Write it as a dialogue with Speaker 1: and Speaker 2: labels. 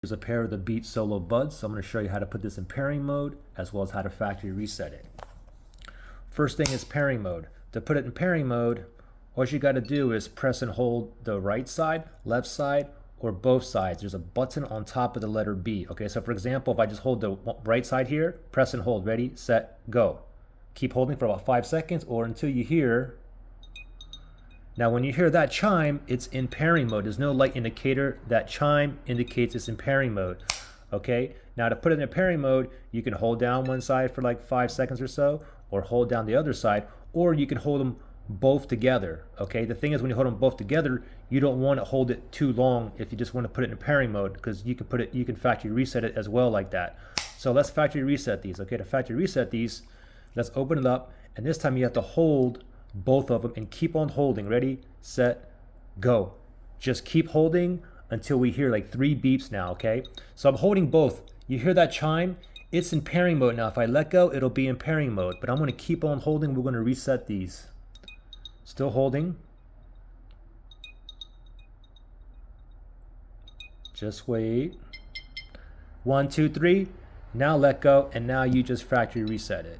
Speaker 1: Here's a pair of the Beats Solo Buds. So I'm going to show you how to put this in pairing mode as well as how to factory reset it. First thing is pairing mode. To put it in pairing mode, what you got to do is press and hold the right side, left side, or both sides. There's a button on top of the letter B. Okay, so for example, if I just hold the right side here, press and hold, ready, set, go. Keep holding for about 5 seconds or until you hear. Now when you hear that chime, it's in pairing mode. There's no light indicator. That chime indicates it's in pairing mode. Okay, now to put it in pairing mode, you can hold down one side for like 5 seconds or so, or hold down the other side, or you can hold them both together. Okay, the thing is when you hold them both together, you don't want to hold it too long if you just want to put it in pairing mode, because you can factory reset it as well like that. So let's factory reset these. Okay, to factory reset these, let's open it up, and this time you have to hold both of them and keep on holding. Ready, set, go. Just keep holding until we hear like 3 beeps now. Okay, so I'm holding both. You hear that chime? It's in pairing mode now. If I let go, it'll be in pairing mode, but I'm going to keep on holding. We're going to reset these. Still holding. Just wait. 1, 2, 3. Now let go, and now you just factory reset it.